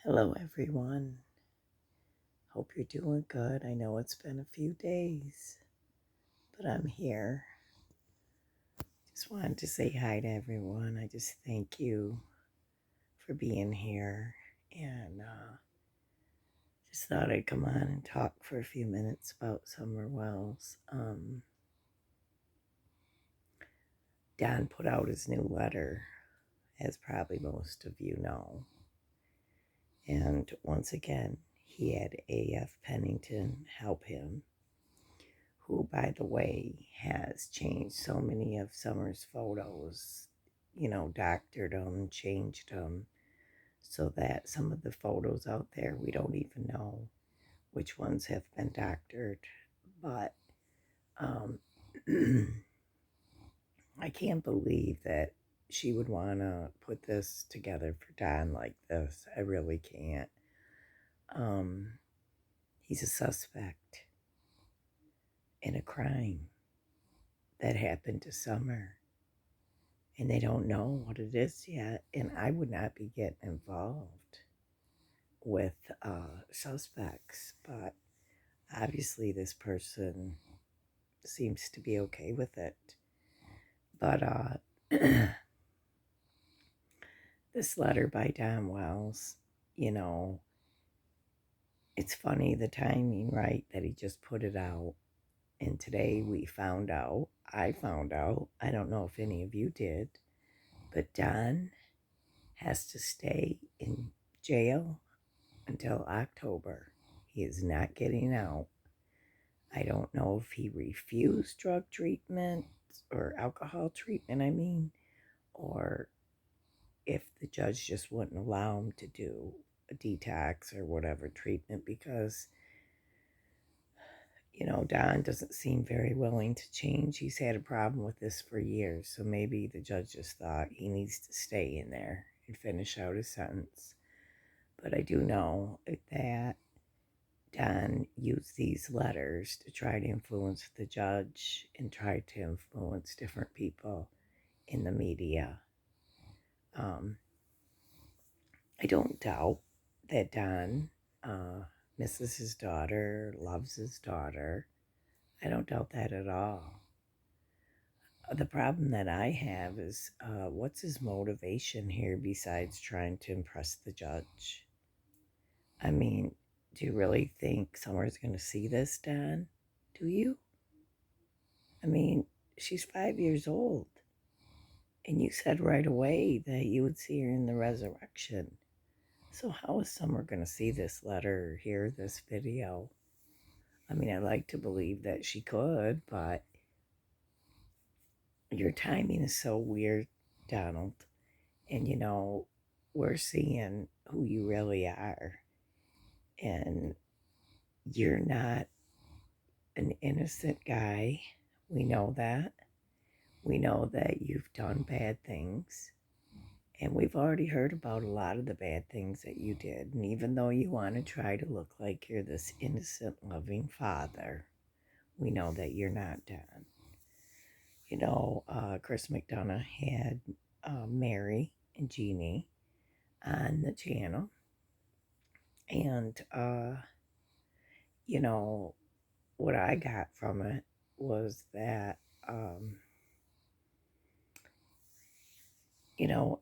Hello, everyone. Hope you're doing good. I know it's been a few days, but I'm here. Just wanted to say hi to everyone. I just thank you for being here and just thought I'd come on and talk for a few minutes about Summer Wells. Don put out his new letter, as probably most of you know. And once again, he had A.F. Pennington help him, who, by the way, has changed so many of Summer's photos, doctored them, changed them, so that some of the photos out there, we don't even know which ones have been doctored. But um, I can't believe that she would want to put this together for Don like this. I really can't. Um, he's a suspect in a crime that happened to Summer, and they don't know what it is yet. And I would not be getting involved with suspects, but obviously this person seems to be okay with it. But this letter by Don Wells, you know, it's funny the timing, right? That he just put it out. And today we found out, I found out, I don't know if any of you did, but Don has to stay in jail until October. He is not getting out. I don't know if he refused drug treatment or alcohol treatment, or if the judge just wouldn't allow him to do a detox or whatever treatment because, Don doesn't seem very willing to change. He's had a problem with this for years, so maybe the judge just thought he needs to stay in there and finish out his sentence. But I do know that Don used these letters to try to influence the judge and try to influence different people in the media. Um, I don't doubt that Don misses his daughter, loves his daughter. I don't doubt that at all. The problem that I have is what's his motivation here besides trying to impress the judge? I mean, do you really think Summer's going to see this, Don? Do you? I mean, she's 5 years old. And you said right away that you would see her in the resurrection. So how is Summer going to see this letter or hear this video? I mean, I'd like to believe that she could, but your timing is so weird, Donald. And we're seeing who you really are. And you're not an innocent guy. We know that. We know that you've done bad things. And we've already heard about a lot of the bad things that you did. And even though you want to try to look like you're this innocent, loving father, we know that you're not, Don. Chris McDonough had Mary and Jeannie on the channel. And, what I got from it was that,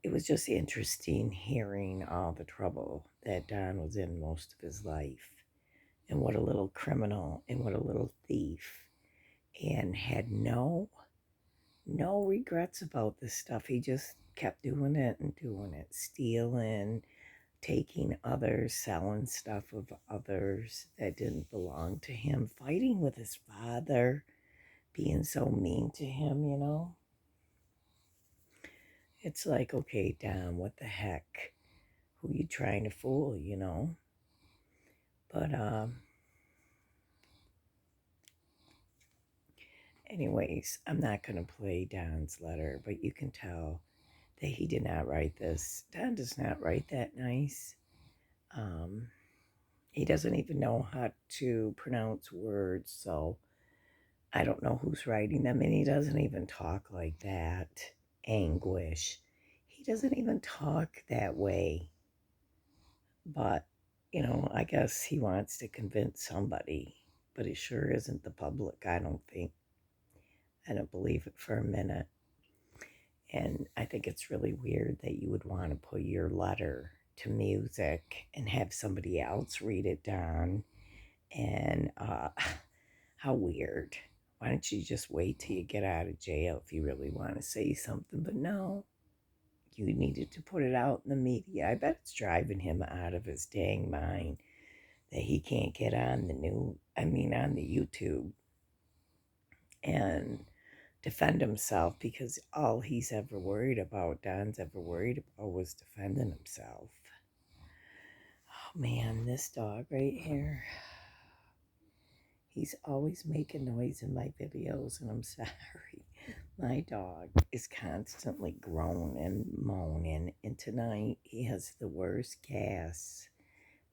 it was just interesting hearing all the trouble that Don was in most of his life, and what a little criminal and what a little thief, and had no regrets about this stuff. He just kept doing it and doing it, stealing, taking others, selling stuff of others that didn't belong to him, fighting with his father, being so mean to him. It's like, okay, Don, what the heck? Who you trying to fool? But anyways, I'm not going to play Don's letter, but you can tell that he did not write this. Don does not write that nice. He doesn't even know how to pronounce words, so I don't know who's writing them, and he doesn't even talk like that. Anguish. He doesn't even talk that way. But, I guess he wants to convince somebody, but it sure isn't the public, I don't think. I don't believe it for a minute. And I think it's really weird that you would want to put your letter to music and have somebody else read it down. And how weird. Why don't you just wait till you get out of jail if you really want to say something? But no, you needed to put it out in the media. I bet it's driving him out of his dang mind that he can't get on on the YouTube and defend himself, because all Don's ever worried about was defending himself. Oh man, this dog right here. He's always making noise in my videos, and I'm sorry. My dog is constantly groaning and moaning, and tonight he has the worst gas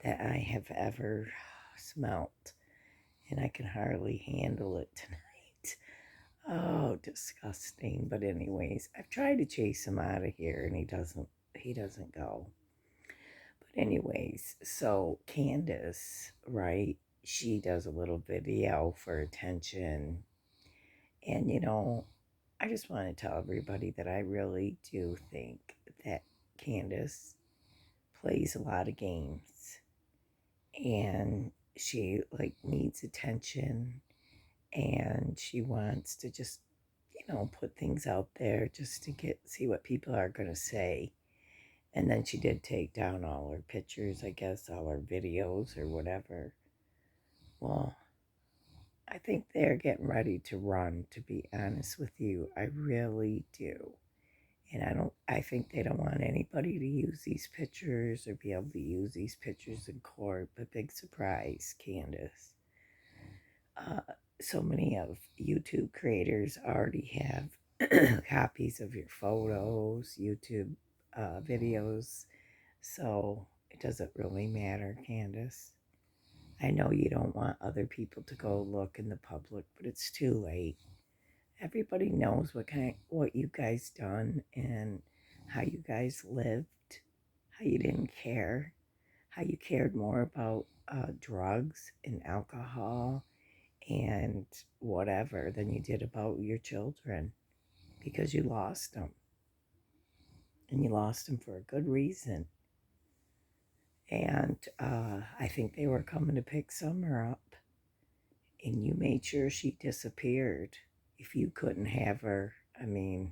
that I have ever smelt, and I can hardly handle it tonight. Oh, disgusting. But anyways, I've tried to chase him out of here, and he doesn't go. But anyways, so Candace, right? She does a little video for attention. And I just want to tell everybody that I really do think that Candace plays a lot of games, and she needs attention, and she wants to just put things out there just to see what people are going to say. And then she did take down all her pictures, I guess, all her videos or whatever. Well, I think they're getting ready to run, to be honest with you. I really do. And I think they don't want anybody to use these pictures or be able to use these pictures in court. But big surprise, Candace. Uh, so many of YouTube creators already have copies of your photos, YouTube videos. So it doesn't really matter, Candace. I know you don't want other people to go look in the public, but it's too late. Everybody knows what you guys done and how you guys lived, how you didn't care, how you cared more about drugs and alcohol and whatever than you did about your children, because you lost them, and you lost them for a good reason. And I think they were coming to pick Summer up, and you made sure she disappeared. If you couldn't have her, you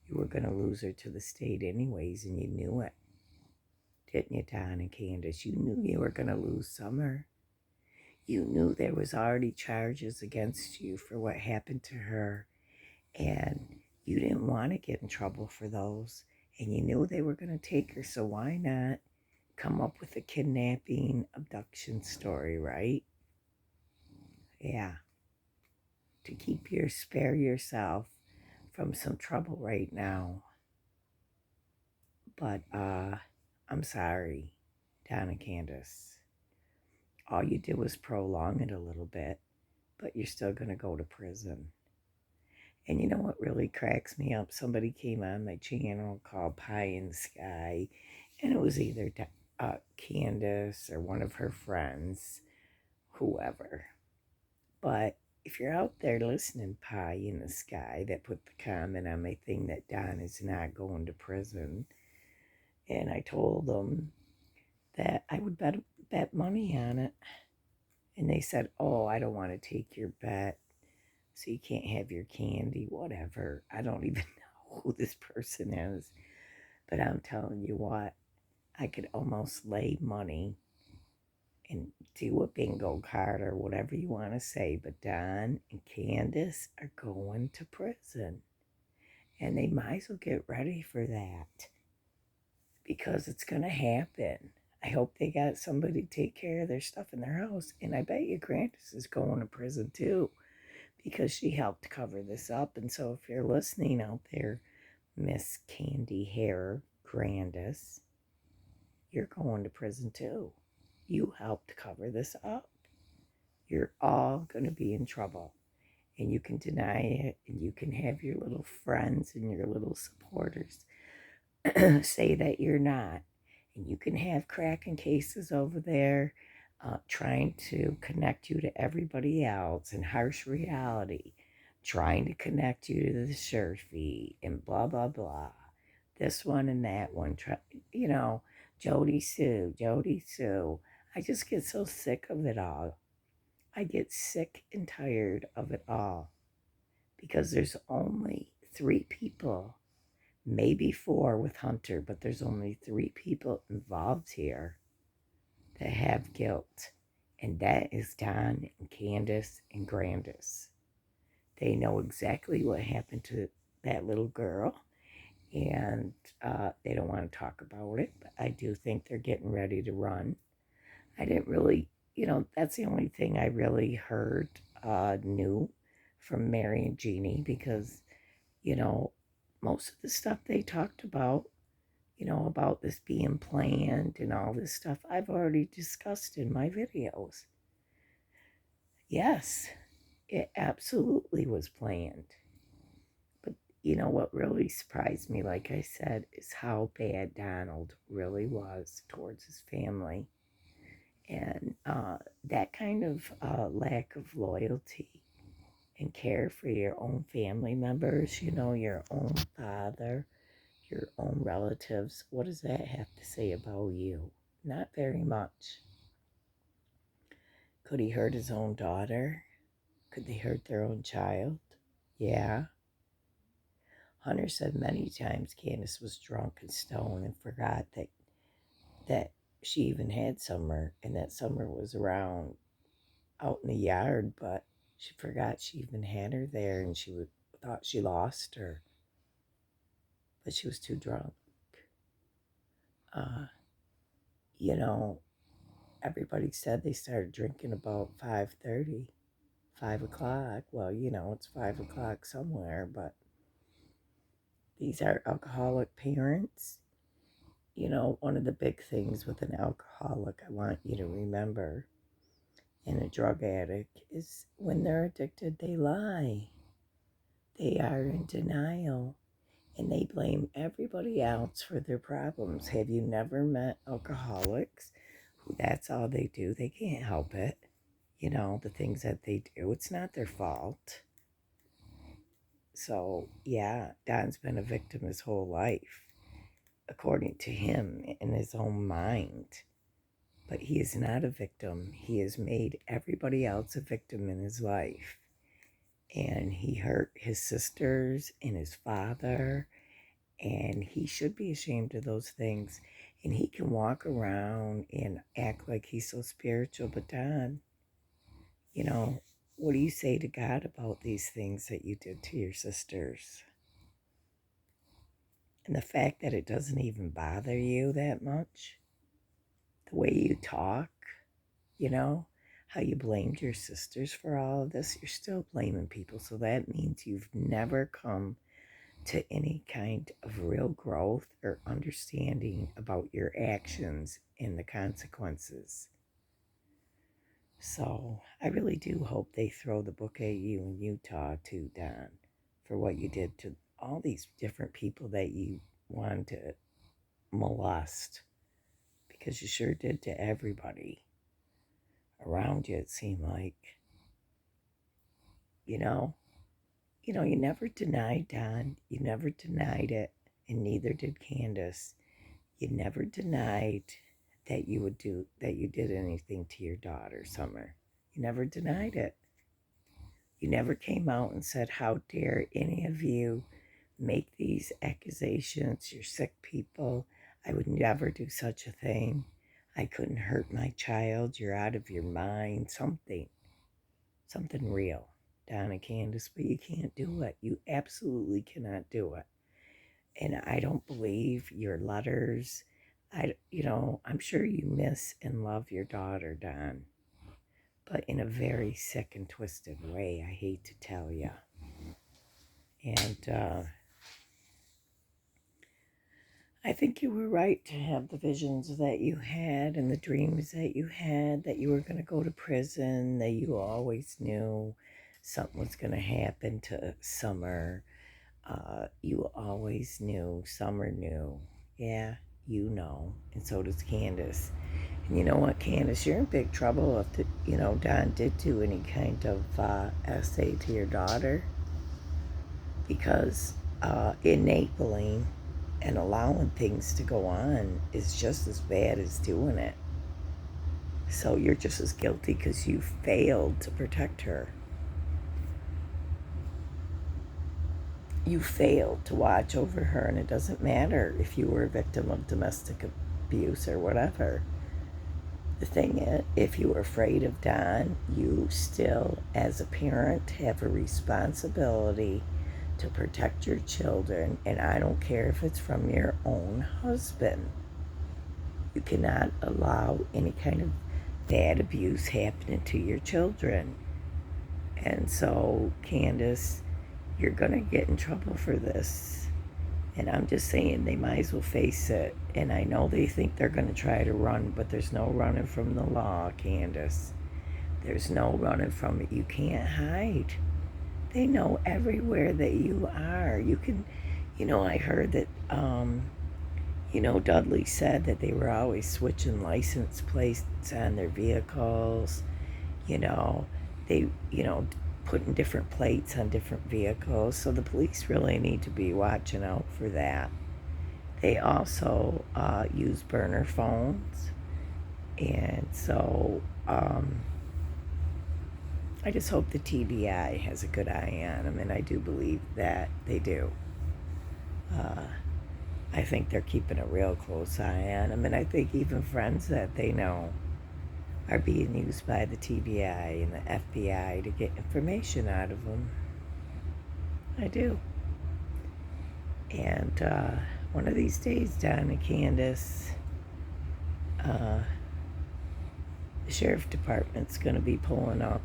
were going to lose her to the state anyways, and you knew it. Didn't you, Don and Candace? You knew you were going to lose Summer. You knew there was already charges against you for what happened to her, and you didn't want to get in trouble for those, and you knew they were going to take her, so why not come up with a kidnapping abduction story, right? Yeah, to spare yourself from some trouble right now. But I'm sorry, Donna Candace. All you did was prolong it a little bit, but you're still going to go to prison. And you know what really cracks me up? Somebody came on my channel called Pie in the Sky, and it was either Candace or one of her friends, whoever. But if you're out there listening, Pie in the Sky, that put the comment on my thing that Don is not going to prison, and I told them that I would bet money on it. And they said, oh, I don't want to take your bet, so you can't have your candy, whatever. I don't even know who this person is. But I'm telling you what, I could almost lay money and do a bingo card or whatever you want to say. But Don and Candace are going to prison. And they might as well get ready for that, because it's going to happen. I hope they got somebody to take care of their stuff in their house. And I bet you Candace is going to prison too, because she helped cover this up. And so if you're listening out there, Miss Candy Hair Grandis, you're going to prison too. You helped cover this up. You're all going to be in trouble. And you can deny it, and you can have your little friends and your little supporters say that you're not. And you can have cracking cases over there trying to connect you to everybody else and harsh reality, trying to connect you to the surf feed and blah, blah, blah. This one and that one, you know, Jody Sue, Jody Sue. I just get so sick of it all. I get sick and tired of it all because there's only three people, maybe four with Hunter, but there's only three people involved here that have guilt, and that is Don and Candace and Grandis. They know exactly what happened to that little girl, and they don't want to talk about it, but I do think they're getting ready to run. I didn't really, that's the only thing I really heard new from Mary and Jeannie because, you know, most of the stuff they talked about this being planned and all this stuff, I've already discussed in my videos. Yes, it absolutely was planned. But what really surprised me, like I said, is how bad Donald really was towards his family. And that kind of lack of loyalty and care for your own family members, your own father, your own relatives, what does that have to say about you? Not very much. Could he hurt his own daughter? Could they hurt their own child? Yeah. Hunter said many times Candace was drunk and stoned and forgot that she even had Summer and that Summer was around out in the yard, but she forgot she even had her there and thought she lost her, but she was too drunk. Uh, you know, everybody said they started drinking about 5:30, 5 o'clock. Well, it's 5 o'clock somewhere, but these are alcoholic parents. One of the big things with an alcoholic I want you to remember and a drug addict is when they're addicted, they lie. They are in denial and they blame everybody else for their problems. Have you never met alcoholics who that's all they do? They can't help it. The things that they do, it's not their fault. So, yeah, Don's been a victim his whole life, according to him in his own mind. But he is not a victim. He has made everybody else a victim in his life. And he hurt his sisters and his father. And he should be ashamed of those things. And he can walk around and act like he's so spiritual. But Don, what do you say to God about these things that you did to your sisters? And the fact that it doesn't even bother you that much, the way you talk, how you blamed your sisters for all of this, you're still blaming people. So that means you've never come to any kind of real growth or understanding about your actions and the consequences. So I really do hope they throw the book at you in Utah too, Don, for what you did to all these different people that you wanted to molest, because you sure did to everybody around you, it seemed like. You know, you never denied Don. You never denied it, and neither did Candace. You never denied that you did anything to your daughter, Summer. You never denied it. You never came out and said, "How dare any of you make these accusations? You're sick people. I would never do such a thing. I couldn't hurt my child. You're out of your mind." Something real, Donna Candace, but you can't do it. You absolutely cannot do it. And I don't believe your letters. I'm sure you miss and love your daughter, Don, but in a very sick and twisted way, I hate to tell you. And I think you were right to have the visions that you had and the dreams that you had, that you were going to go to prison, that you always knew something was going to happen to Summer. You always knew, Summer knew. Yeah, you know, and so does Candace. And you know what, Candace, you're in big trouble if Don did do any kind of essay to your daughter, because enabling and allowing things to go on is just as bad as doing it. So you're just as guilty because you failed to protect her. You failed to watch over her, and it doesn't matter if you were a victim of domestic abuse or whatever. The thing is, if you were afraid of Don, you still, as a parent, have a responsibility to protect your children, and I don't care if it's from your own husband. You cannot allow any kind of bad abuse happening to your children. And so, Candace, you're going to get in trouble for this. And I'm just saying they might as well face it. And I know they think they're going to try to run, but there's no running from the law, Candace. There's no running from it. You can't hide. They know everywhere that you are. You can, I heard that, Dudley said that they were always switching license plates on their vehicles. You know, they, putting different plates on different vehicles. So the police really need to be watching out for that. They also use burner phones. And so I just hope the TBI has a good eye on them, and I do believe that they do. I think they're keeping a real close eye on them, and I think even friends that they know are being used by the TBI and the FBI to get information out of them. I do. And one of these days, Don and Candace, the sheriff department's going to be pulling up.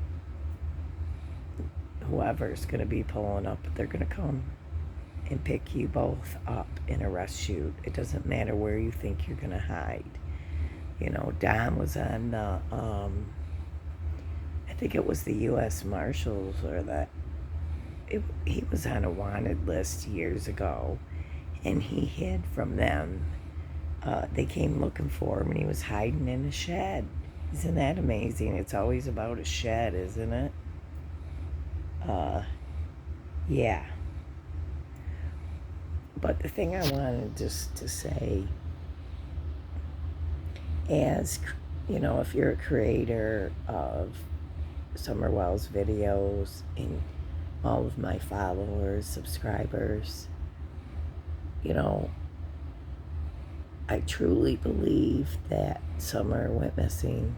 Whoever's going to be pulling up, they're going to come and pick you both up and arrest you. It doesn't matter where you think you're going to hide. Don was on the, I think it was the U.S. Marshals, or he was on a wanted list years ago, and he hid from them. They came looking for him, and he was hiding in a shed. Isn't that amazing? It's always about a shed, isn't it? Yeah. But the thing I wanted just to say, as if you're a creator of Summer Wells videos and all of my followers, subscribers, I truly believe that Summer went missing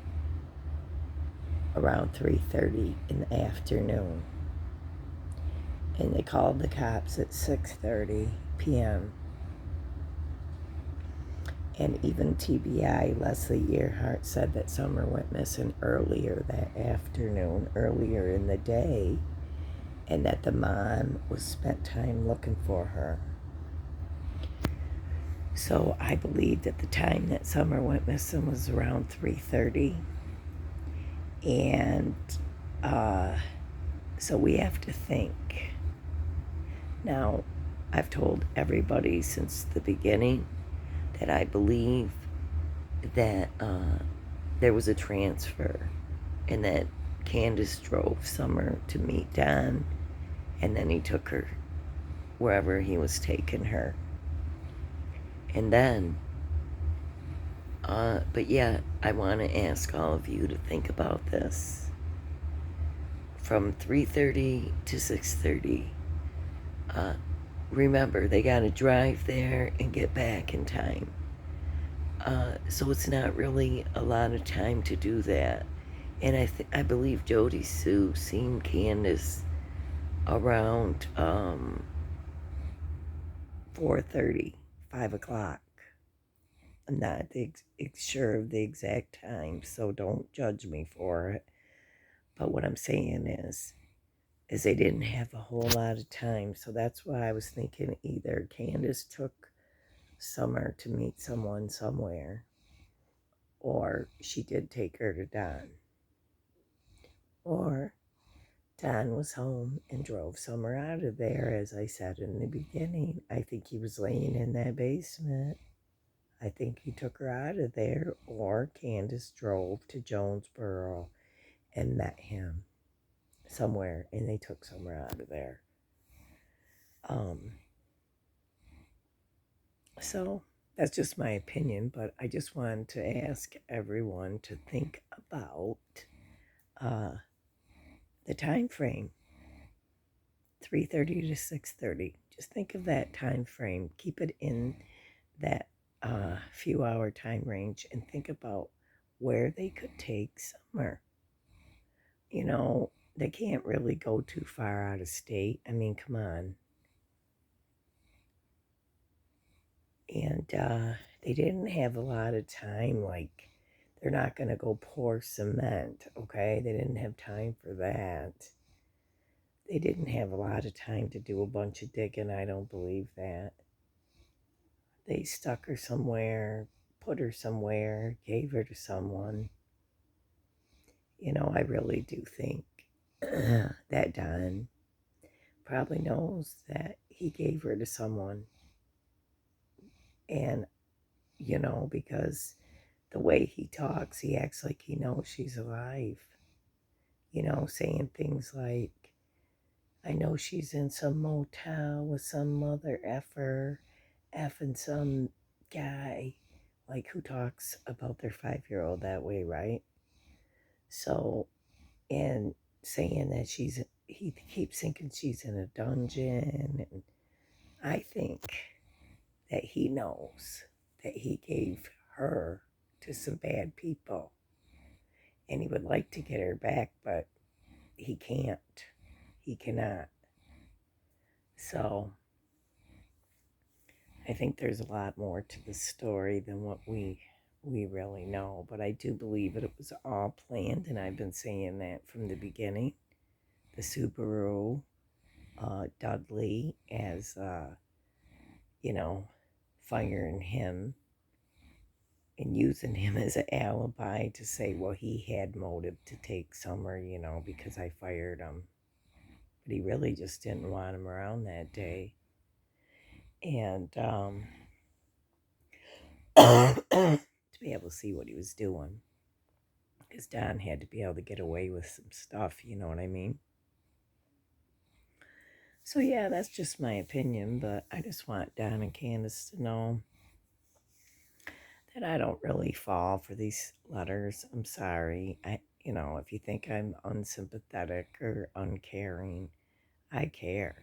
around 3:30 in the afternoon. And they called the cops at 6:30 p.m. And even TBI, Leslie Earhart, said that Summer went missing earlier that afternoon, earlier in the day, and that the mom was spent time looking for her. So I believe that the time that Summer went missing was around 3:30. And so we have to think. Now, I've told everybody since the beginning that I believe that there was a transfer, and that Candace drove Summer to meet Don, and then he took her wherever he was taking her. And then, but yeah, I want to ask all of you to think about this. From 3:30 to 6:30, remember, they got to drive there and get back in time. So it's not really a lot of time to do that. And I believe Jody Sue seen Candace around 4:30, 5 o'clock. I'm not sure of the exact time, so don't judge me for it. But what I'm saying is they didn't have a whole lot of time. So that's why I was thinking either Candace took Summer to meet someone somewhere, or she did take her to Don, or Don was home and drove Summer out of there. As I said in the beginning, I think he was laying in that basement. I think he took her out of there, or Candace drove to Jonesboro and met him somewhere, and they took somewhere out of there. So that's just my opinion, but I just wanted to ask everyone to think about uh, the time frame, 3:30 to 6:30. Just think of that time frame. Keep it in that few hour time range and think about where they could take Summer. You know, they can't really go too far out of state. I mean, come on. And they didn't have a lot of time. Like, they're not going to go pour cement, okay? They didn't have time for that. They didn't have a lot of time to do a bunch of digging. I don't believe that. They stuck her somewhere, put her somewhere, gave her to someone. You know, I really do think that Don probably knows that he gave her to someone. And, you know, because the way he talks, he acts like he knows she's alive. You know, saying things like, I know she's in some motel with some mother effer, effing some guy, like who talks about their 5-year-old that way, right? So, and saying that he keeps thinking she's in a dungeon. And I think that he knows that he gave her to some bad people. And he would like to get her back, but he can't. He cannot. So I think there's a lot more to the story than what we really know. But I do believe that it was all planned, and I've been saying that from the beginning. The Subaru, Dudley as, you know, firing him and using him as an alibi to say, well, he had motive to take Summer, you know, because I fired him. But he really just didn't want him around that day. And to be able to see what he was doing. Because Don had to be able to get away with some stuff, you know what I mean? So, yeah, that's just my opinion, but I just want Don and Candace to know that I don't really fall for these letters. I'm sorry. You know, if you think I'm unsympathetic or uncaring, I care.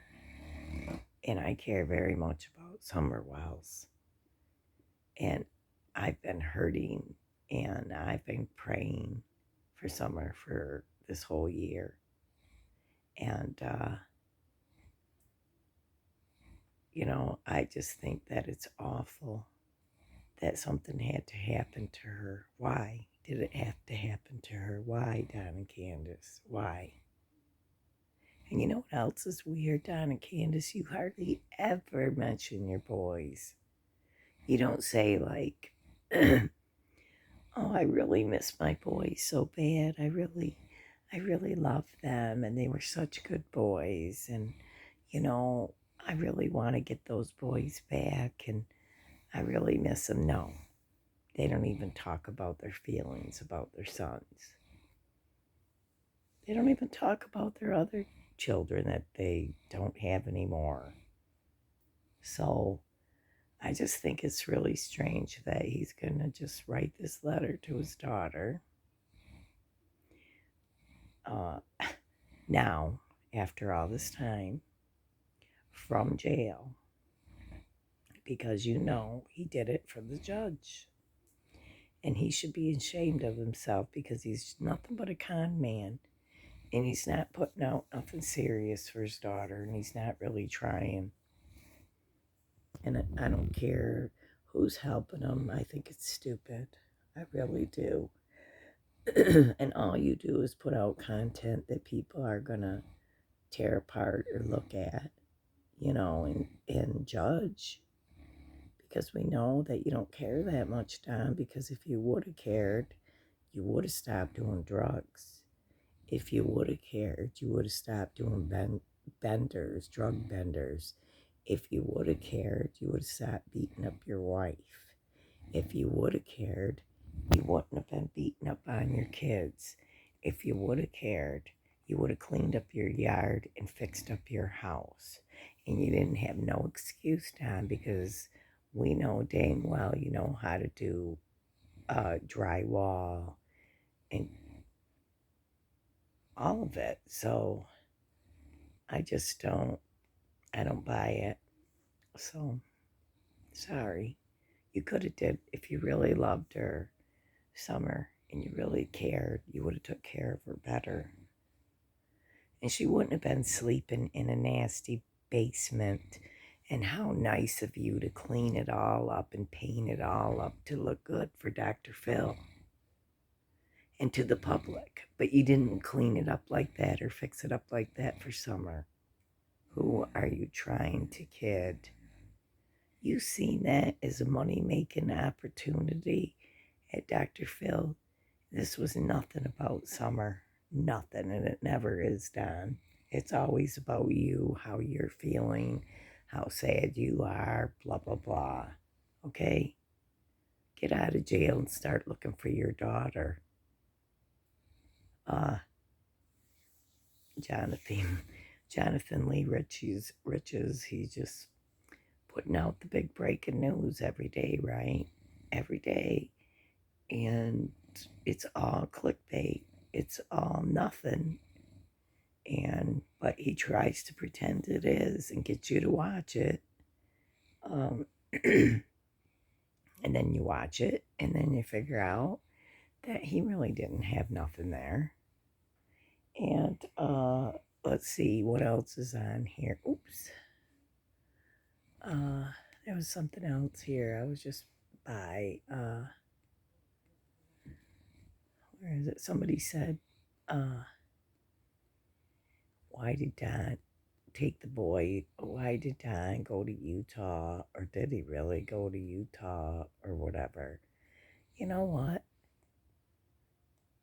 And I care very much about Summer Wells. And I've been hurting and I've been praying for Summer for this whole year. And, you know, I just think that it's awful that something had to happen to her. Why did it have to happen to her? Why, Don and Candace? Why? And you know what else is weird, Don and Candace? You hardly ever mention your boys. You don't say, like, oh, I really miss my boys so bad. I really love them, and they were such good boys. And, you know, I really want to get those boys back, and I really miss them. No, they don't even talk about their feelings about their sons. They don't even talk about their other children that they don't have anymore. So I just think it's really strange that he's going to just write this letter to his daughter. Now, after all this time, from jail, because you know he did it for the judge. And he should be ashamed of himself because he's nothing but a con man. And he's not putting out nothing serious for his daughter, and he's not really trying. And I don't care who's helping him. I think it's stupid. I really do. And all you do is put out content that people are going to tear apart or look at, you know, and judge. Because we know that you don't care that much, Don, because if you would have cared, you would have stopped doing drugs. If you would have cared, you would have stopped doing benders, drug benders. If you would have cared, you would have stopped beating up your wife. If you would have cared, you wouldn't have been beating up on your kids. If you would have cared, you would have cleaned up your yard and fixed up your house. And you didn't have no excuse, Don, because we know dang well you know how to do drywall and all of it. So I just I don't buy it. So sorry. You could have did if you really loved her, Summer, and you really cared. You would have took care of her better, and she wouldn't have been sleeping in a nasty basement. And how nice of you to clean it all up and paint it all up to look good for Dr. Phil and to the public. But you didn't clean it up like that or fix it up like that for Summer. Who are you trying to kid? You seen that as a money making opportunity at Dr. Phil. This was nothing about Summer. Nothing. And it never is, Don. It's always about you, how you're feeling, how sad you are, blah, blah, blah. Okay? Get out of jail and start looking for your daughter. Jonathan. Jonathan Lee Riches, he's just putting out the big breaking news every day, right? Every day. And it's all clickbait. It's all nothing. But he tries to pretend it is and get you to watch it. And then you watch it, and then you figure out that he really didn't have nothing there. And let's see what else is on here. Oops. There was something else here. I was just by where is it? Somebody said, why did Don take the boy? Why did Don go to Utah? Or did he really go to Utah or whatever? You know what?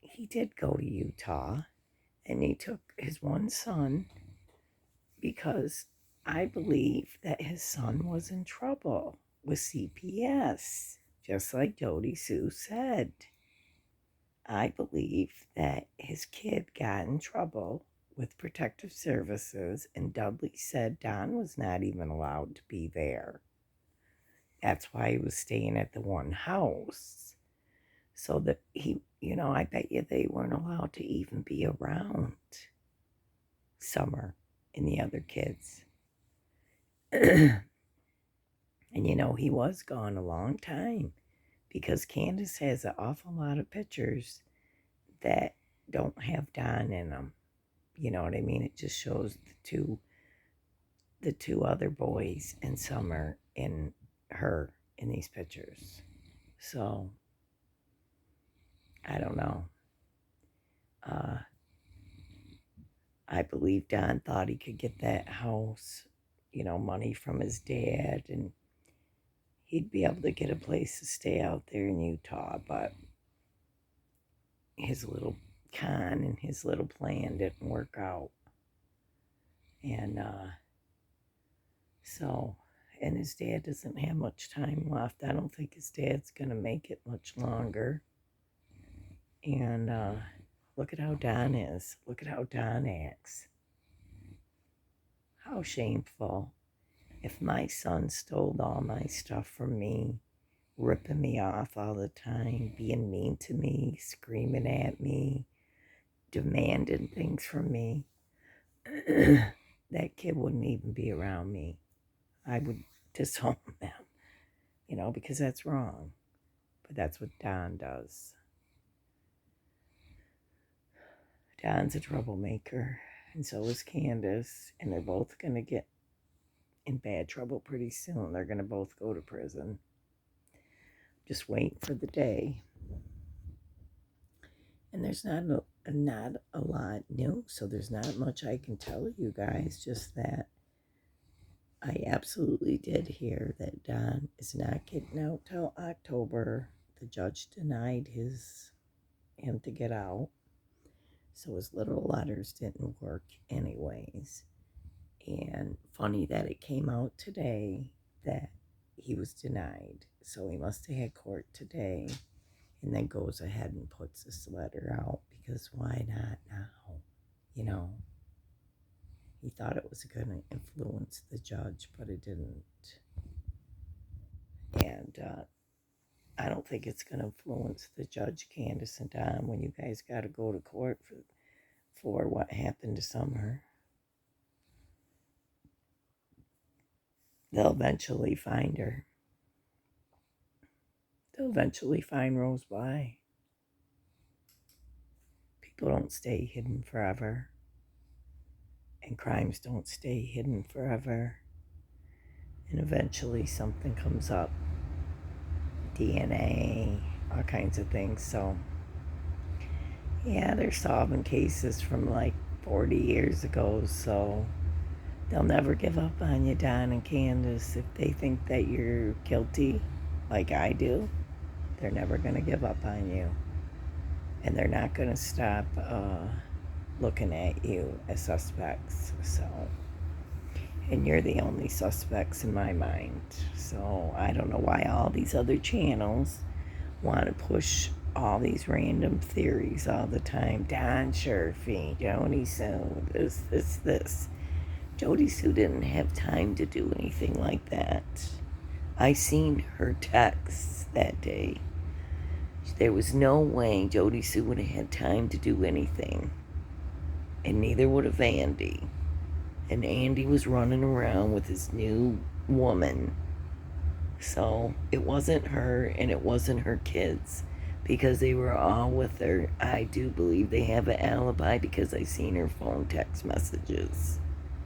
He did go to Utah, and he took his one son because I believe that his son was in trouble with CPS, just like Jody Sue said. I believe that his kid got in trouble with protective services, and Dudley said Don was not even allowed to be there. That's why he was staying at the one house. So that he, I bet you they weren't allowed to even be around Summer and the other kids. And he was gone a long time because Candace has an awful lot of pictures that don't have Don in them. You know what I mean? It just shows the two other boys and Summer and her in these pictures. So I don't know. I believe Don thought he could get that house, money from his dad, and he'd be able to get a place to stay out there in Utah, but his little con and his little plan didn't work out. And and his dad doesn't have much time left. I don't think his dad's going to make it much longer. And look at how Don is. Look at how Don acts. How shameful. If my son stole all my stuff from me, ripping me off all the time, being mean to me, screaming at me, demanding things from me, that kid wouldn't even be around me. I would disown them, because that's wrong. But that's what Don does. Don's a troublemaker, and so is Candace, and they're both going to get in bad trouble pretty soon. They're going to both go to prison. Just waiting for the day. And there's not a lot new, so there's not much I can tell you guys, just that I absolutely did hear that Don is not getting out till October. The judge denied him to get out, so his little letters didn't work anyways. And funny that it came out today that he was denied. So he must have had court today, and then goes ahead and puts this letter out, because why not now? You know, he thought it was going to influence the judge, but it didn't. And I don't think it's going to influence the judge, Candace and Don, when you guys got to go to court for what happened to Summer. They'll eventually find her. They'll eventually find Rose Bly. People don't stay hidden forever. And crimes don't stay hidden forever. And eventually something comes up. DNA, all kinds of things. So, yeah, they're solving cases from like 40 years ago. So they'll never give up on you, Don and Candace. If they think that you're guilty, like I do, they're never going to give up on you. And they're not going to stop looking at you as suspects. So, and you're the only suspects in my mind. So I don't know why all these other channels want to push all these random theories all the time. Don Sherfy, Jody Sue, this. Jody Sue didn't have time to do anything like that. I seen her texts that day. There was no way Jody Sue would have had time to do anything. And neither would have Andy. And Andy was running around with his new woman. So it wasn't her, and it wasn't her kids, because they were all with her. I do believe they have an alibi, because I seen her phone text messages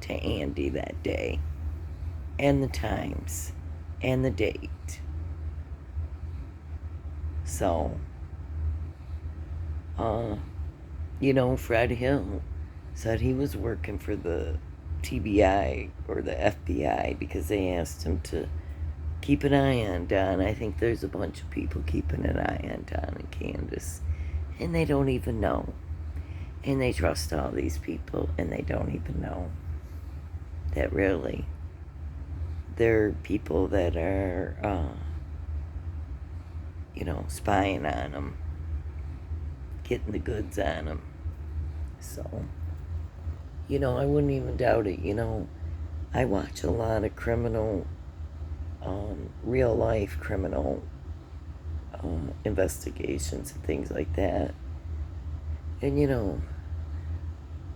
to Andy that day, and the times, and the date. So, Fred Hill said he was working for the TBI or the FBI, because they asked him to keep an eye on Don. I think there's a bunch of people keeping an eye on Don and Candace, and they don't even know. And they trust all these people, and they don't even know that really they're people that are, spying on them, getting the goods on them. So, I wouldn't even doubt it. I watch a lot of criminal, real life criminal investigations and things like that. And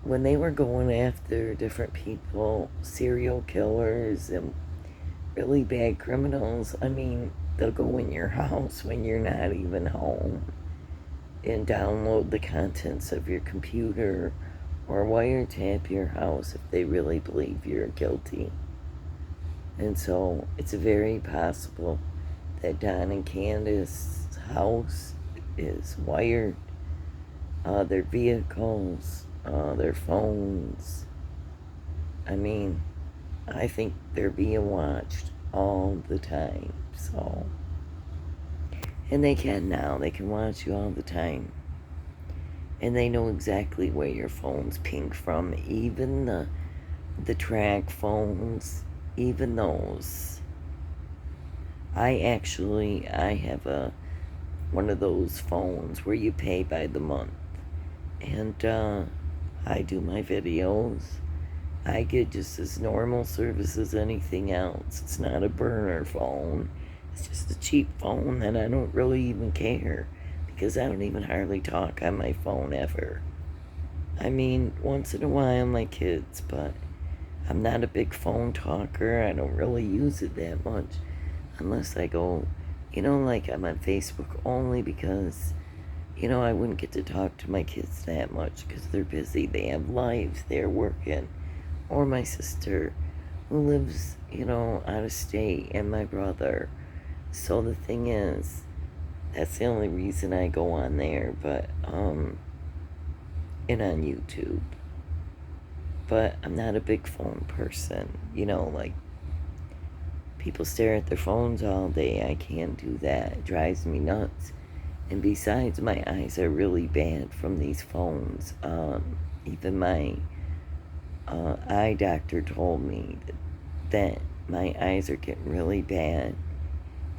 when they were going after different people, serial killers and really bad criminals, they'll go in your house when you're not even home and download the contents of your computer or wiretap your house if they really believe you're guilty. And so it's very possible that Don and Candace's house is wired, their vehicles, their phones. I think they're being watched all the time. So, and they can now. They can watch you all the time. And they know exactly where your phone's pinged from. Even the track phones, even those. I have one of those phones where you pay by the month. And I do my videos. I get just as normal service as anything else. It's not a burner phone. It's just a cheap phone that I don't really even care, because I don't even hardly talk on my phone ever. Once in a while my kids, but I'm not a big phone talker. I don't really use it that much unless I go, like I'm on Facebook only, because, I wouldn't get to talk to my kids that much because they're busy. They have lives. They're working. Or my sister who lives, out of state, and my brother. So the thing is, that's the only reason I go on there, but, and on YouTube. But I'm not a big phone person, like, people stare at their phones all day. I can't do that. It drives me nuts. And besides, my eyes are really bad from these phones. Even my eye doctor told me that my eyes are getting really bad.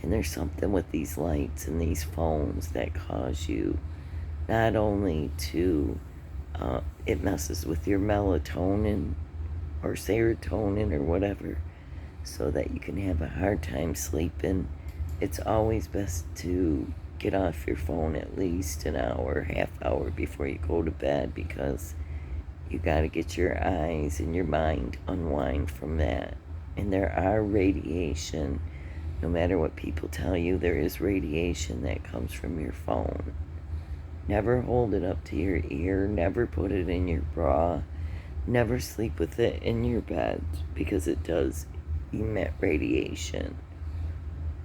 And there's something with these lights and these phones that cause you not only to, it messes with your melatonin or serotonin or whatever, so that you can have a hard time sleeping. It's always best to get off your phone at least an hour, half hour before you go to bed, because you got to get your eyes and your mind unwind from that. And there are radiation, no matter what people tell you, there is radiation that comes from your phone. Never hold it up to your ear, never put it in your bra, never sleep with it in your bed, because it does emit radiation.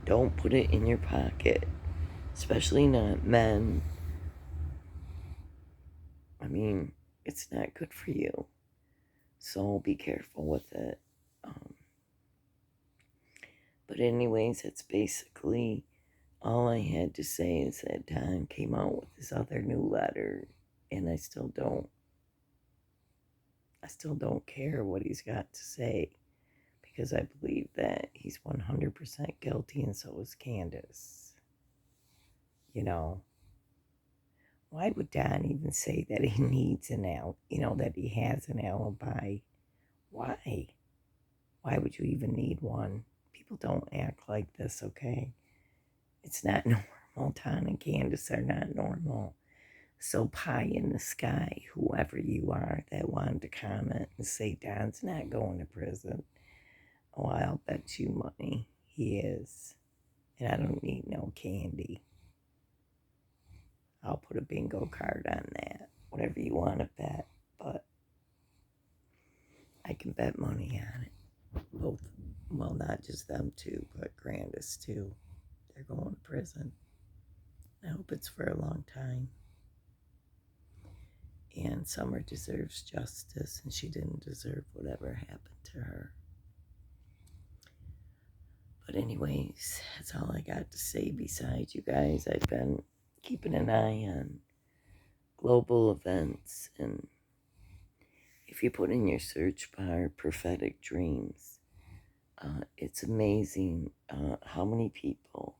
Don't put it in your pocket, especially not men. I mean, it's not good for you. So be careful with it. Um, but anyways, that's basically all I had to say, is that Don came out with this other new letter, and I still don't care what he's got to say, because I believe that he's 100% guilty, and so is Candace. You know, why would Don even say that he needs that he has an alibi? Why? Why would you even need one? People don't act like this, okay? It's not normal. Don and Candace are not normal. So pie in the sky, whoever you are that wanted to comment and say Don's not going to prison. Oh, I'll bet you money he is. And I don't need no candy. I'll put a bingo card on that. Whatever you want to bet. But I can bet money on it. Both, well, not just them two, but Grandis too. They're going to prison. I hope it's for a long time. And Summer deserves justice, and she didn't deserve whatever happened to her. But anyways, that's all I got to say. Besides, you guys, I've been keeping an eye on global events, and if you put in your search bar prophetic dreams, it's amazing how many people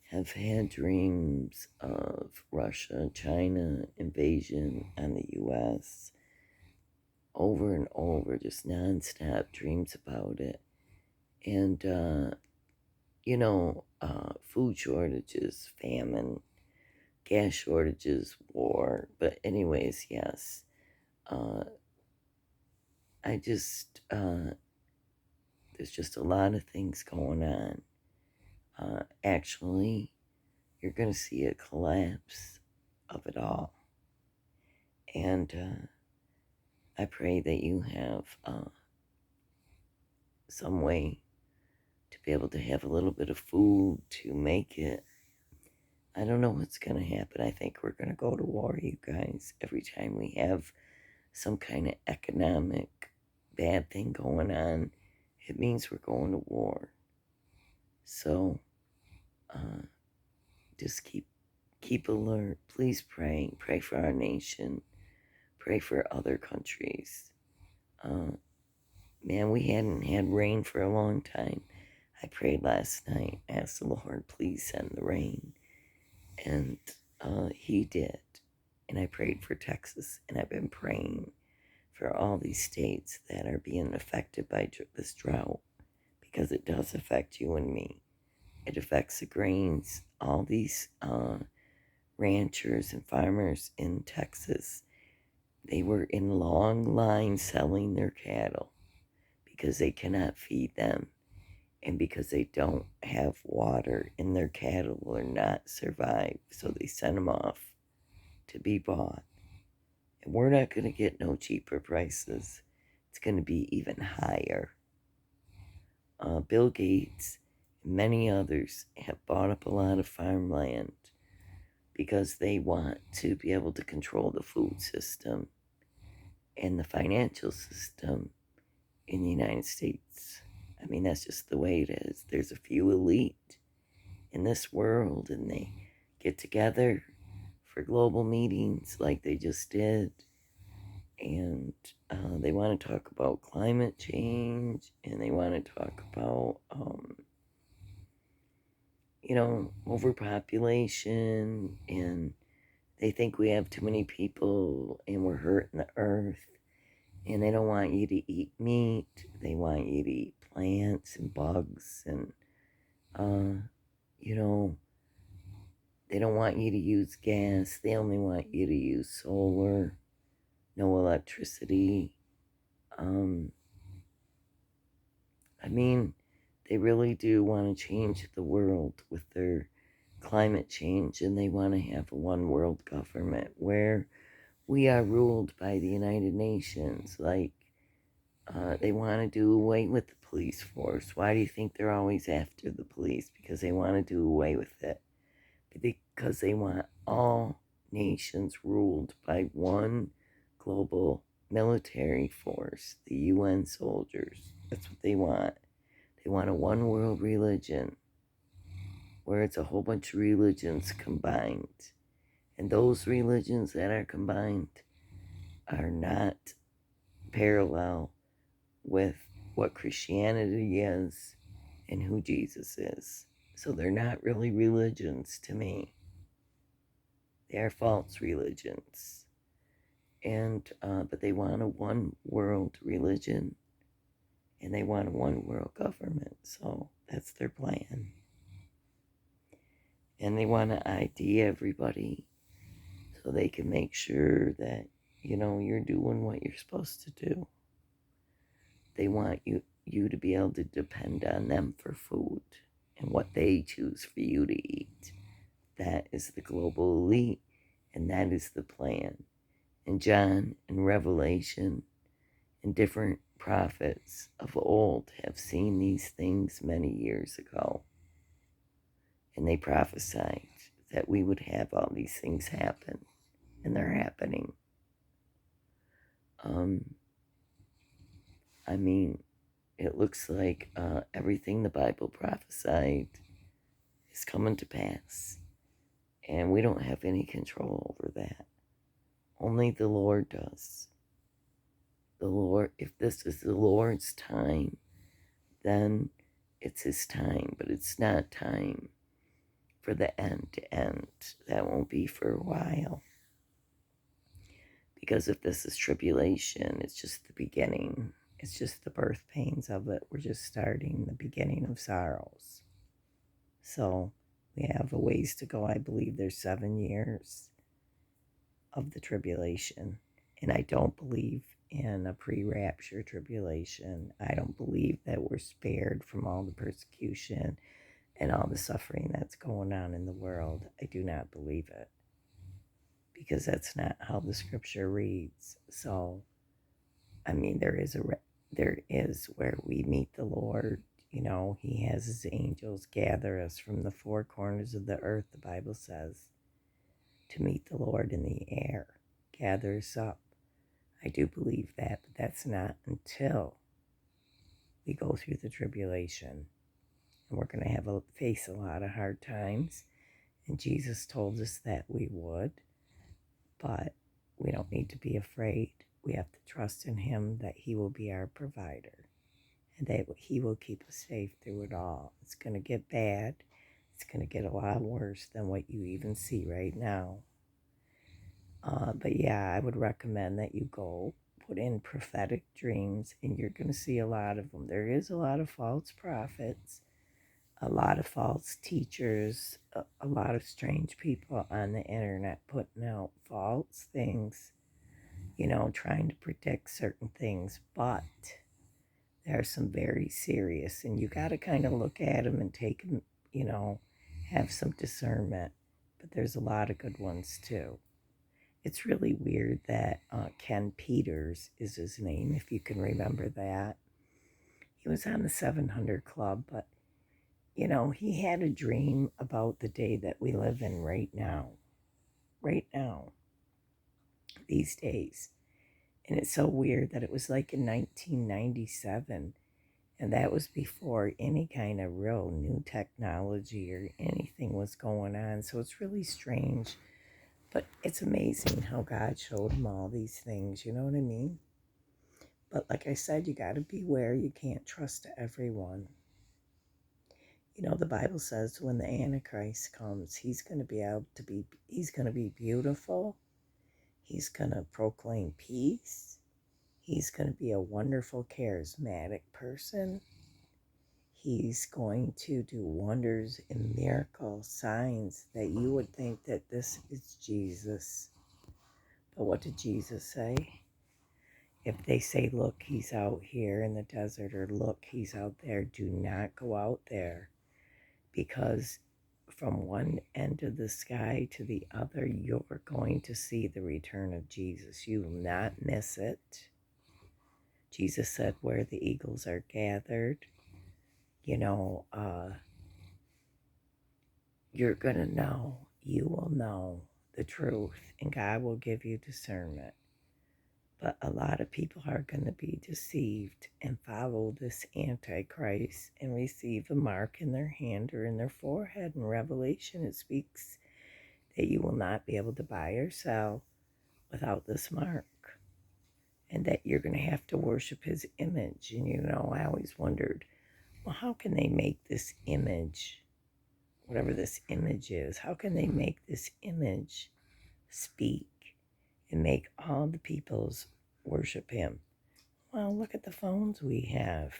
have had dreams of Russia, China invasion on the US over and over, just nonstop dreams about it. And, food shortages, famine, gas shortages, war. But, anyways, yes. I just, there's just a lot of things going on. Actually, you're going to see a collapse of it all. And I pray that you have some way to be able to have a little bit of food to make it. I don't know what's going to happen. I think we're going to go to war, you guys. Every time we have some kind of economic bad thing going on, it means we're going to war. So just keep alert. Please pray for our nation, pray for other countries. Man, we hadn't had rain for a long time. I prayed last night, asked the Lord, please send the rain. And he did. And I prayed for Texas, and I've been praying for all these states that are being affected by this drought, because it does affect you and me. It affects the grains. All these ranchers and farmers in Texas, they were in long lines selling their cattle because they cannot feed them, and because they don't have water, and their cattle will not survive. So they send them off to be bought. And we're not going to get no cheaper prices. It's going to be even higher. Bill Gates and many others have bought up a lot of farmland because they want to be able to control the food system and the financial system in the United States. I mean, that's just the way it is. There's a few elite in this world, and they get together for global meetings like they just did, and they want to talk about climate change, and they want to talk about, overpopulation, and they think we have too many people and we're hurting the earth. And they don't want you to eat meat. They want you to eat plants and bugs. And, you know, they don't want you to use gas. They only want you to use solar, no electricity. Um, I mean, they really do want to change the world with their climate change. And they want to have a one world government where we are ruled by the United Nations. Like, they want to do away with the police force. Why do you think they're always after the police? Because they want to do away with it. Because they want all nations ruled by one global military force, the UN soldiers. That's what they want. They want a one world religion where it's a whole bunch of religions combined. And those religions that are combined are not parallel with what Christianity is and who Jesus is. So they're not really religions to me. They are false religions. And but they want a one world religion, and they want a one world government. So that's their plan. And they want to ID everybody so they can make sure that you're doing what you're supposed to do. They want you to be able to depend on them for food and what they choose for you to eat. That is the global elite, and that is the plan. And John and Revelation and different prophets of old have seen these things many years ago. And they prophesied that we would have all these things happen, and they're happening. I mean, it looks like everything the Bible prophesied is coming to pass. And we don't have any control over that. Only the Lord does. The Lord, if this is the Lord's time, then it's his time, but it's not time for the end to end. That won't be for a while. Because if this is tribulation, it's just the beginning. It's just the birth pains of it. We're just starting the beginning of sorrows. So we have a ways to go. I believe there's 7 years of the tribulation. And I don't believe in a pre-rapture tribulation. I don't believe that we're spared from all the persecution and all the suffering that's going on in the world. I do not believe it, because that's not how the scripture reads. So, I mean, there is where we meet the Lord. He has his angels gather us from the four corners of the earth, the Bible says, to meet the Lord in the air, gather us up. I do believe that, but that's not until we go through the tribulation. And we're going to face a lot of hard times. And Jesus told us that we would. But we don't need to be afraid. We have to trust in him that he will be our provider and that he will keep us safe through it all. It's going to get bad. It's going to get a lot worse than what you even see right now. But yeah, I would recommend that you go put in prophetic dreams, and you're going to see a lot of them. There is a lot of false prophets, a lot of false teachers, a lot of strange people on the internet putting out false things, trying to predict certain things. But there are some very serious, and you got to kind of look at them and take them, have some discernment. But there's a lot of good ones too. It's really weird that Ken Peters is his name, if you can remember that. He was on the 700 Club, but he had a dream about the day that we live in right now, these days. And it's so weird that it was like in 1997, and that was before any kind of real new technology or anything was going on. So it's really strange But it's amazing how God showed him all these things, you know what I mean? But like I said, you got to beware. You can't trust everyone. You know, the Bible says when the Antichrist comes, he's going to be able to be, he's going to be beautiful. He's going to proclaim peace. He's going to be a wonderful, charismatic person. He's going to do wonders and miracle signs that you would think that this is Jesus. But what did Jesus say? If they say, look, he's out here in the desert, or look, he's out there, do not go out there, because from one end of the sky to the other, you're going to see the return of Jesus. You will not miss it. Jesus said, where the eagles are gathered, you know, you're going to know, you will know the truth, and God will give you discernment. But a lot of people are going to be deceived and follow this Antichrist and receive a mark in their hand or in their forehead. In Revelation, it speaks that you will not be able to buy or sell without this mark, and that you're going to have to worship his image. And you know, I always wondered, well, how can they make this image, whatever this image is, how can they make this image speak and make all the peoples worship him? Well, look at the phones we have.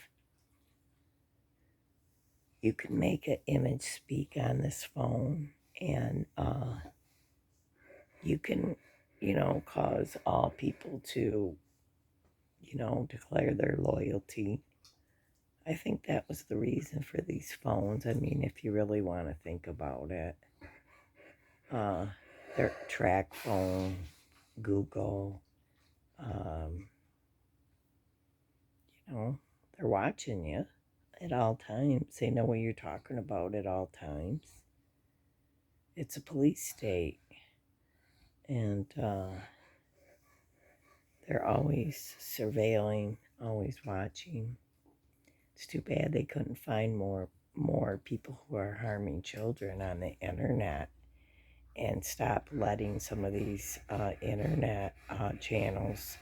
You can make an image speak on this phone, and you can, you know, cause all people to, you know, declare their loyalty. I think that was the reason for these phones. I mean, if you really want to think about it, their track phone, Google, you know, they're watching you at all times. They know what you're talking about at all times. It's a police state, and they're always surveilling, always watching. It's too bad they couldn't find more people who are harming children on the internet, and stop letting some of these internet channels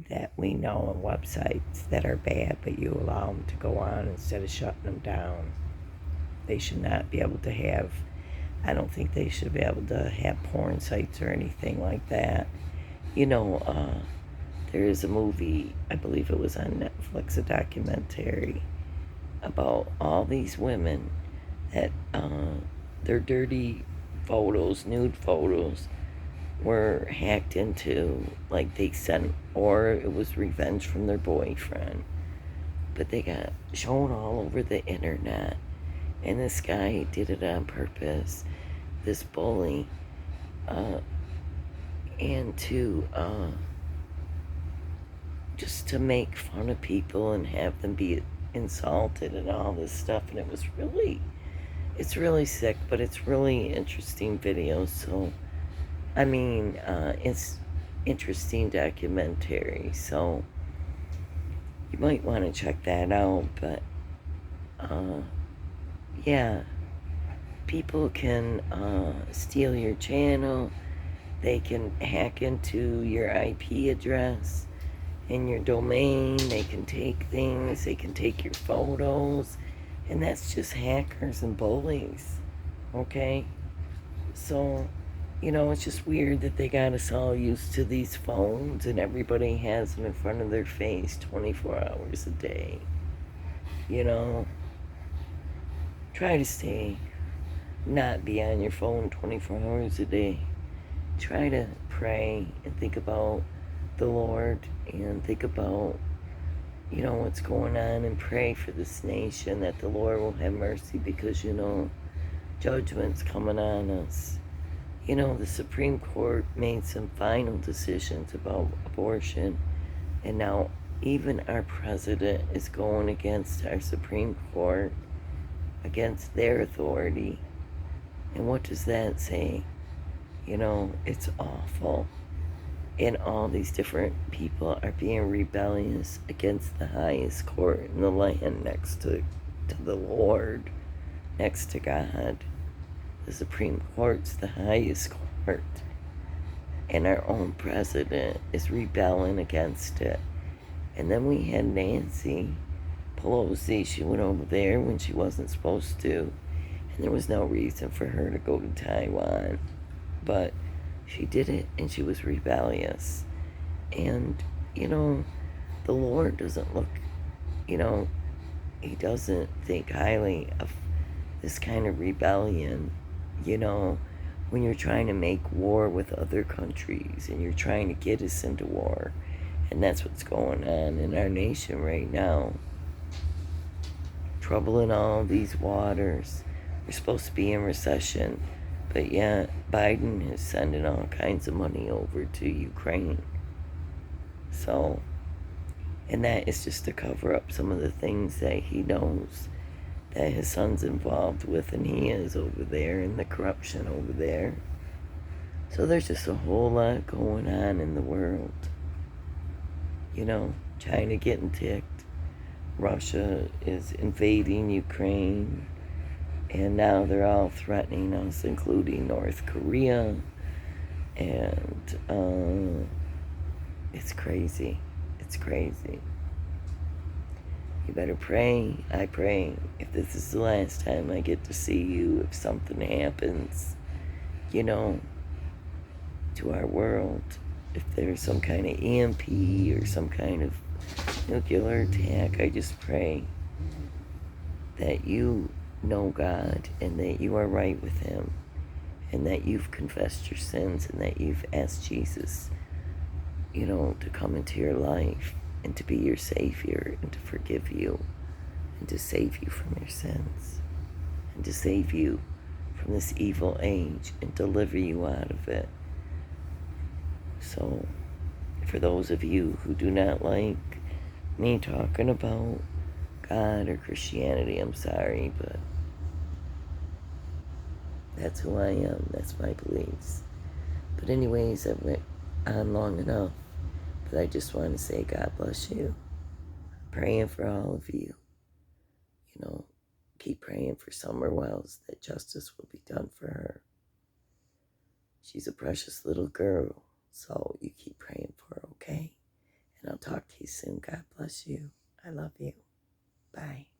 that we know, and websites that are bad, but you allow them to go on instead of shutting them down. They should not be able to have, I don't think they should be able to have porn sites or anything like that. You know, there is a movie, I believe it was on Netflix, a documentary about all these women that their dirty photos, nude photos, were hacked into, like they sent, or it was revenge from their boyfriend. But they got shown all over the internet, and this guy did it on purpose, this bully, and to just to make fun of people and have them be insulted and all this stuff. And it's really sick, but it's really interesting video. So I mean, it's interesting documentary, so you might want to check that out. But yeah, people can steal your channel. They can hack into your IP address and your domain. They can take things. They can take your photos, and that's just hackers and bullies. Okay, so you know, it's just weird that they got us all used to these phones and everybody has them in front of their face 24 hours a day. You know, try to not be on your phone 24 hours a day. Try to pray and think about the Lord and think about, you know, what's going on, and pray for this nation that the Lord will have mercy, because, you know, judgment's coming on us. You know, the Supreme Court made some final decisions about abortion, and now even our president is going against our Supreme Court, against their authority. And what does that say? You know, it's awful. And all these different people are being rebellious against the highest court in the land, next to the Lord, next to God. The Supreme Court's the highest court. And our own president is rebelling against it. And then we had Nancy Pelosi. She went over there when she wasn't supposed to. And there was no reason for her to go to Taiwan. But she did it, and she was rebellious. And, you know, the Lord doesn't look, you know, he doesn't think highly of this kind of rebellion, you know, when you're trying to make war with other countries and you're trying to get us into war. And that's what's going on in our nation right now. Trouble in all these waters. We're supposed to be in recession, but yet Biden is sending all kinds of money over to Ukraine. So, and that is just to cover up some of the things that he knows that his son's involved with, and he is over there, and the corruption over there. So there's just a whole lot going on in the world. You know, China getting ticked, Russia is invading Ukraine, and now they're all threatening us, including North Korea, and it's crazy. It's crazy. You better pray. I pray. If this is the last time I get to see you, if something happens, you know, to our world, if there's some kind of EMP or some kind of nuclear attack, I just pray that you know God and that you are right with Him and that you've confessed your sins and that you've asked Jesus, you know, to come into your life and to be your Savior and to forgive you and to save you from your sins and to save you from this evil age and deliver you out of it. So, for those of you who do not like me talking about God or Christianity, I'm sorry, but that's who I am. That's my beliefs. But anyways, I went on long enough. But I just want to say God bless you. Praying for all of you. You know, keep praying for Summer Wells that justice will be done for her. She's a precious little girl. So you keep praying for her, okay? And I'll talk to you soon. God bless you. I love you. Bye.